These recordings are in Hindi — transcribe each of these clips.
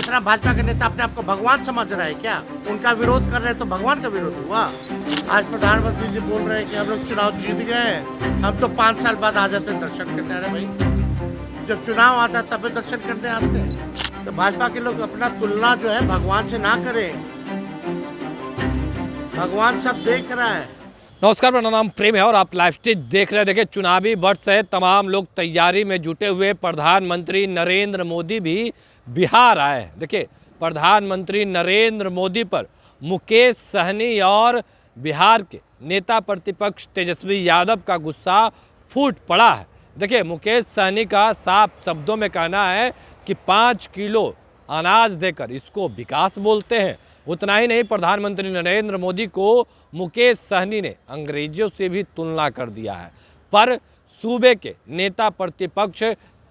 जितना भाजपा के नेता अपने आप को भगवान समझ रहा है क्या? उनका विरोध कर रहे हैं तो भगवान का विरोध हुआ। आज प्रधानमंत्री जी बोल रहे हैं कि हम लोग चुनाव जीत गए हैं, हम तो 5 साल बाद आ जाते हैं दर्शन करने। अरे भाई, जब चुनाव आता है तब दर्शन करने आते हैं। तो भाजपा के लोग अपना तुलना जो है भगवान से ना करें, भगवान सब देख रहा है। नमस्कार, मेरा नाम प्रेम है और आप लाइव स्ट्रीम देख रहे हैं। देखिए, चुनावी वर्ष है, तमाम लोग तैयारी में जुटे हुए। प्रधानमंत्री नरेंद्र मोदी भी बिहार आए हैं। देखिए, प्रधानमंत्री नरेंद्र मोदी पर मुकेश सहनी और बिहार के नेता प्रतिपक्ष तेजस्वी यादव का गुस्सा फूट पड़ा है। देखिए, मुकेश सहनी का साफ शब्दों में कहना है कि 5 किलो अनाज देकर इसको विकास बोलते हैं। उतना ही नहीं, प्रधानमंत्री नरेंद्र मोदी को मुकेश सहनी ने अंग्रेजियों से भी तुलना कर दिया है। पर सूबे के नेता प्रतिपक्ष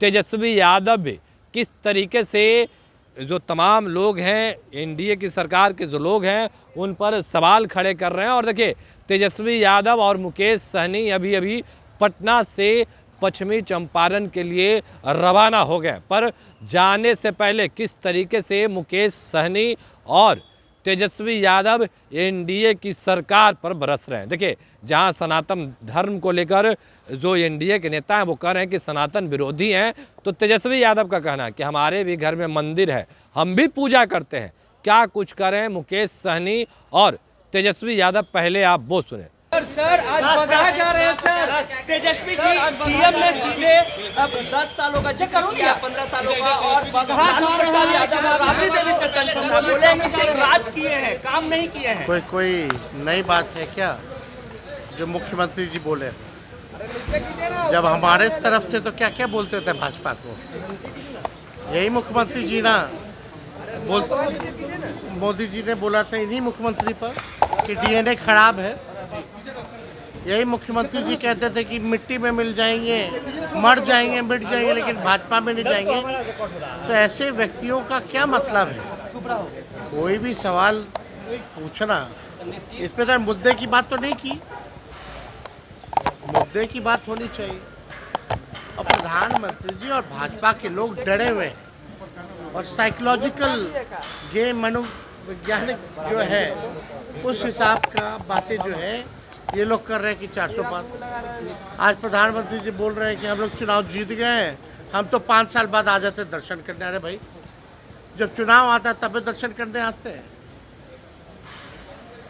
तेजस्वी यादव भी किस तरीके से जो तमाम लोग हैं, एनडीए की सरकार के जो लोग हैं, उन पर सवाल खड़े कर रहे हैं। और देखिए, तेजस्वी यादव और मुकेश सहनी अभी पटना से पश्चिमी चंपारण के लिए रवाना हो गए। पर जाने से पहले किस तरीके से मुकेश सहनी और तेजस्वी यादव एनडीए की सरकार पर बरस रहे हैं। देखिए, जहां सनातन धर्म को लेकर जो एनडीए के नेता हैं वो कह रहे हैं कि सनातन विरोधी हैं, तो तेजस्वी यादव का कहना है कि हमारे भी घर में मंदिर है, हम भी पूजा करते हैं। क्या कुछ करें मुकेश सहनी और तेजस्वी यादव, पहले आप वो सुने। सर, आज बगहा जा रहे हैं सर। तेजस्वी जी सीएम ने सीधे अब 10 सालों का चेक करो या 15 सालों का, और बगहा जा रहे हैं। राबड़ी देवी का कंफर्म बोले कि सिर्फ राज किए हैं, काम नहीं किए हैं। कोई नई बात है क्या जो मुख्यमंत्री जी बोले? जब हमारे तरफ थे तो क्या क्या बोलते थे भाजपा को? यही मुख्यमंत्री जी ना मोदी जी ने बोला था इन्हीं मुख्यमंत्री पर कि डीएनए खराब है। यही मुख्यमंत्री जी कहते थे कि मिट्टी में मिल जाएंगे, मर जाएंगे, मिट जाएंगे, लेकिन भाजपा में नहीं जाएंगे। तो ऐसे व्यक्तियों का क्या मतलब है? कोई भी सवाल पूछना, इस पे तो मुद्दे की बात तो नहीं की। मुद्दे की बात होनी चाहिए। और प्रधानमंत्री जी और भाजपा के लोग डरे हुए हैं और साइकोलॉजिकल गेम, मनोवैज्ञानिक जो है उस हिसाब का बातें जो है ये लोग कर रहे हैं कि 400 पार। आज प्रधानमंत्री जी बोल रहे हैं कि हम लोग चुनाव जीत गए हैं, हम तो 5 साल बाद आ जाते हैं दर्शन करने। अरे भाई, जब चुनाव आता है तब दर्शन करने आते हैं।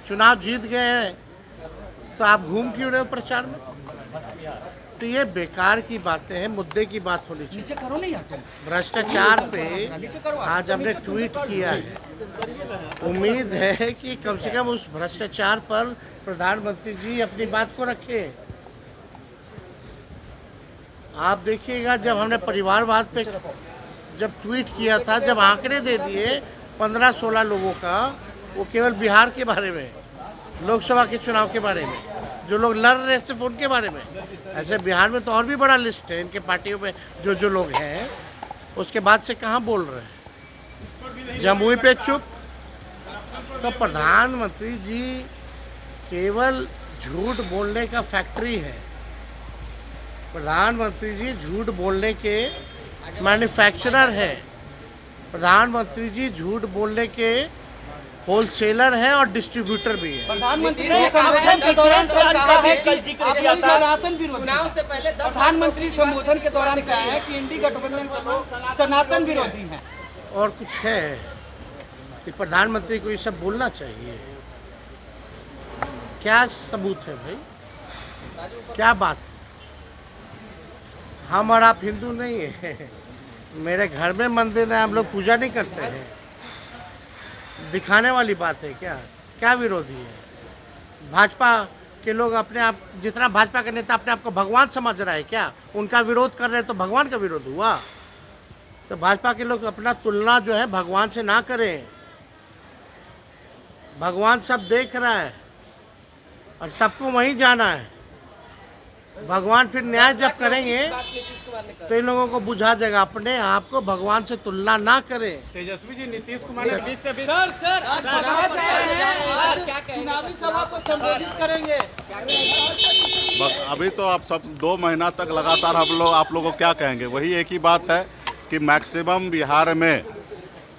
चुनाव जीत गए हैं तो आप घूम क्यों रहे हो प्रचार में? तो ये बेकार की बातें हैं, मुद्दे की बात होनी चाहिए। भ्रष्टाचार पे आज हमने ट्वीट किया है। उम्मीद है कि कम से कम उस भ्रष्टाचार पर प्रधानमंत्री जी अपनी बात को रखें। आप देखिएगा, जब हमने परिवारवाद पे जब ट्वीट किया था, जब आंकड़े दे दिए 15-16 लोगों का, वो केवल बिहार के बारे में, लोकसभा के चुनाव के बारे में, जो लोग लड़ रहे सिर्फ उनके बारे में। ऐसे बिहार में तो और भी बड़ा लिस्ट है इनके पार्टियों में जो लोग हैं। उसके बाद से कहाँ बोल रहे हैं? जमुई पे चुप। तो प्रधानमंत्री जी केवल झूठ बोलने का फैक्ट्री है। प्रधानमंत्री जी झूठ बोलने के मैन्युफैक्चरर है। प्रधानमंत्री जी झूठ बोलने के होलसेलर है और डिस्ट्रीब्यूटर भी है। प्रधानमंत्री ने संबोधन के दौरान कल जिक्र किया था सनातन विरोधी। चुनाव से पहले प्रधानमंत्री संबोधन के दौरान कहा है कि इंडी गठबंधन के लोग सनातन विरोधी हैं। और कुछ है कि प्रधानमंत्री को ये सब बोलना चाहिए? क्या सबूत है भाई? क्या बात है? हम और आप हिंदू नहीं है। मेरे घर में मंदिर है, हम लोग पूजा नहीं करते हैं। दिखाने वाली बात है क्या? क्या विरोधी है? भाजपा के लोग अपने आप, जितना भाजपा के नेता अपने आप को भगवान समझ रहा है क्या? उनका विरोध कर रहे हैं तो भगवान का विरोध हुआ। तो भाजपा के लोग अपना तुलना जो है भगवान से ना करें। भगवान सब देख रहा है और सबको वहीं जाना है। भगवान फिर न्याय जब करेंगे तो इन लोगों को बुझा जाएगा। अपने आप को भगवान से तुलना ना करें। तेजस्वी जी नीतीश कुमार सर आज बगहा जा रहे हैं, आज चुनावी सभा को संबोधित करेंगे। बस अभी तो आप सब 2 महीना तक लगातार आप लोग क्या कहेंगे? वही एक ही बात है कि मैक्सिमम बिहार में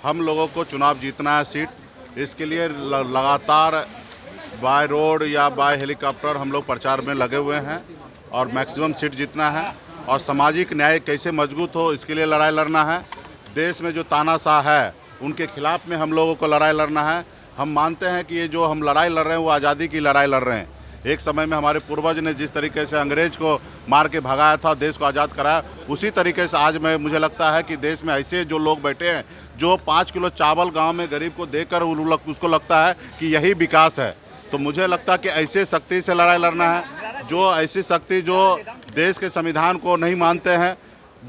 हम लोगों को चुनाव जीतना है सीट, इसके लिए लगातार बाय रोड या बाय हेलीकॉप्टर हम लोग प्रचार में लगे हुए हैं और मैक्सिमम सीट जीतना है। और सामाजिक न्याय कैसे मजबूत हो इसके लिए लड़ाई लड़ना है। देश में जो तानाशाह है उनके खिलाफ में हम लोगों को लड़ाई लड़ना है। हम मानते हैं कि ये जो हम लड़ाई लड़ रहे हैं वो आज़ादी की लड़ाई लड़ रहे हैं। एक समय में हमारे पूर्वज ने जिस तरीके से अंग्रेज को मार के भगाया था, देश को आज़ाद कराया, उसी तरीके से आज मुझे लगता है कि देश में ऐसे जो लोग बैठे हैं जो 5 किलो चावल गांव में गरीब को देकर उसको लगता है कि यही विकास है। तो मुझे लगता है कि ऐसे शक्ति से लड़ाई लड़ना है, जो ऐसी शक्ति जो देश के संविधान को नहीं मानते हैं,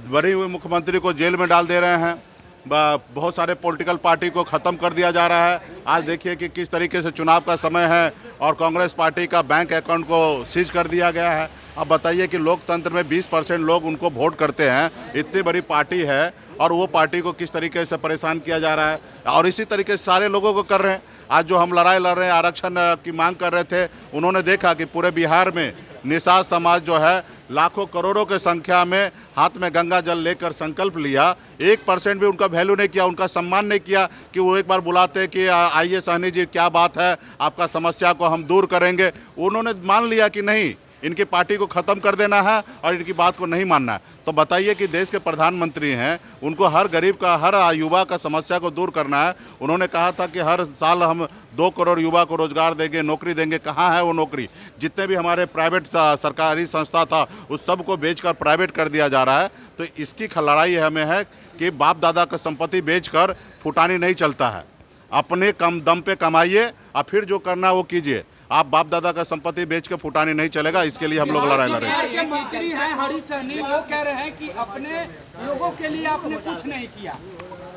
बरी हुए मुख्यमंत्री को जेल में डाल दे रहे हैं, बहुत सारे पॉलिटिकल पार्टी को ख़त्म कर दिया जा रहा है। आज देखिए कि किस तरीके से चुनाव का समय है और कांग्रेस पार्टी का बैंक अकाउंट को सीज कर दिया गया है। अब बताइए कि लोकतंत्र में 20% लोग उनको वोट करते हैं, इतनी बड़ी पार्टी है और वो पार्टी को किस तरीके से परेशान किया जा रहा है। और इसी तरीके से सारे लोगों को कर रहे हैं। आज जो हम लड़ाई लड़ रहे हैं, आरक्षण की मांग कर रहे थे, उन्होंने देखा कि पूरे बिहार में निषाद समाज जो है लाखों करोड़ों के संख्या में हाथ में गंगा जल लेकर संकल्प लिया, 1% भी उनका वैल्यू नहीं किया, उनका सम्मान नहीं किया कि वो एक बार बुलाते कि आइए सहनी जी क्या बात है, आपका समस्या को हम दूर करेंगे। उन्होंने मान लिया कि नहीं, इनकी पार्टी को ख़त्म कर देना है और इनकी बात को नहीं मानना है। तो बताइए कि देश के प्रधानमंत्री हैं, उनको हर गरीब का, हर युवा का समस्या को दूर करना है। उन्होंने कहा था कि हर साल हम 2 करोड़ युवा को रोजगार देंगे, नौकरी देंगे। कहाँ है वो नौकरी? जितने भी हमारे प्राइवेट सरकारी संस्था था उस सब को बेचकर प्राइवेट कर दिया जा रहा है। तो इसकी लड़ाई हमें है कि बाप दादा का संपत्ति बेचकर फुटानी नहीं चलता है। अपने कम दम पे कमाइए और फिर जो करना वो कीजिए। आप बाप दादा का संपत्ति बेच के फुटानी नहीं चलेगा। इसके लिए हम लोग लड़ाई लड़ रहे हैं। मंत्री हैं हरीश सहनी, वो कह रहे हैं कि अपने लोगों के लिए आपने कुछ नहीं किया।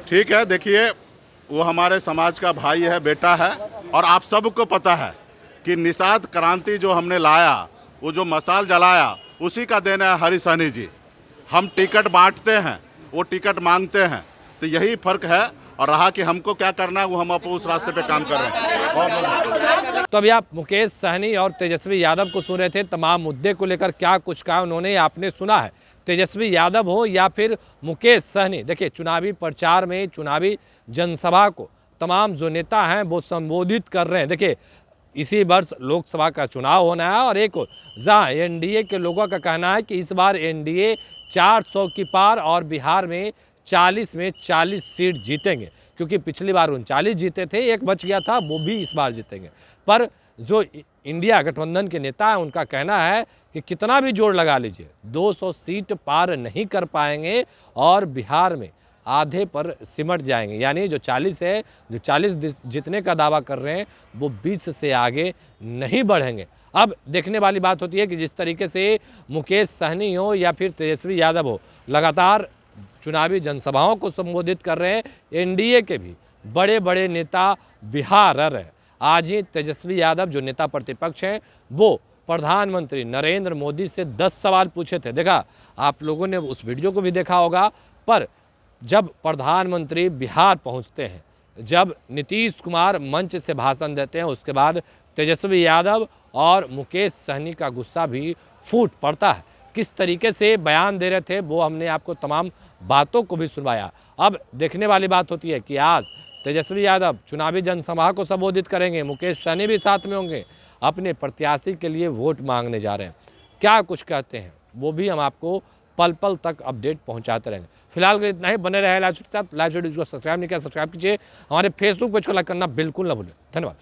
ठीक है, देखिए वो हमारे समाज का भाई है, बेटा है, और आप सबको पता है कि निषाद क्रांति जो हमने लाया, वो जो मसाल जलाया, उसी का देना है हरीश सहनी जी। हम टिकट बांटते हैं, वो टिकट मांगते हैं, तो यही फर्क है। और रहा कि हमको क्या करना है, वो हम उस रास्ते पे काम कर रहे हैं। तो अभी आप मुकेश सहनी और तेजस्वी यादव को सुन रहे थे। तमाम मुद्दे को लेकर क्या कुछ कहा उन्होंने, आपने सुना है। तेजस्वी यादव हो या फिर मुकेश सहनी, देखिए चुनावी प्रचार में, चुनावी जनसभा को तमाम जो नेता हैं वो संबोधित कर रहे हैं। देखिए इसी वर्ष लोकसभा का चुनाव होना है और एक जहाँ एनडीए के लोगों का कहना है कि इस बार एनडीए 400 की पार और बिहार में 40 में 40 सीट जीतेंगे, क्योंकि पिछली बार 39 जीते थे, एक बच गया था, वो भी इस बार जीतेंगे। पर जो इंडिया गठबंधन के नेता हैं उनका कहना है कि कितना भी जोर लगा लीजिए 200 सीट पार नहीं कर पाएंगे और बिहार में आधे पर सिमट जाएंगे। यानी जो 40 है, जो 40 जीतने का दावा कर रहे हैं, वो 20 से आगे नहीं बढ़ेंगे। अब देखने वाली बात होती है कि जिस तरीके से मुकेश सहनी हो या फिर तेजस्वी यादव हो, लगातार चुनावी जनसभाओं को संबोधित कर रहे हैं। एनडीए के भी बड़े बड़े नेता बिहार आ रहे हैं। आज ही तेजस्वी यादव जो नेता प्रतिपक्ष हैं, वो प्रधानमंत्री नरेंद्र मोदी से 10 सवाल पूछे थे। देखा, आप लोगों ने उस वीडियो को भी देखा होगा। पर जब प्रधानमंत्री बिहार पहुंचते हैं, जब नीतीश कुमार मंच से भाषण देते हैं, उसके बाद तेजस्वी यादव और मुकेश सहनी का गुस्सा भी फूट पड़ता है। किस तरीके से बयान दे रहे थे वो हमने आपको तमाम बातों को भी सुनवाया। अब देखने वाली बात होती है कि आज तेजस्वी यादव चुनावी जनसभा को संबोधित करेंगे, मुकेश सहनी भी साथ में होंगे, अपने प्रत्याशी के लिए वोट मांगने जा रहे हैं। क्या कुछ कहते हैं वो भी हम आपको पल पल तक अपडेट पहुंचाते रहेंगे। फिलहाल इतना ही, बने रहे लाइव के साथ। लाइव वीडियो को सब्सक्राइब नहीं किया, सब्सक्राइब कीजिए। हमारे फेसबुक पेज को लाइक करना बिल्कुल ना भूलें। धन्यवाद।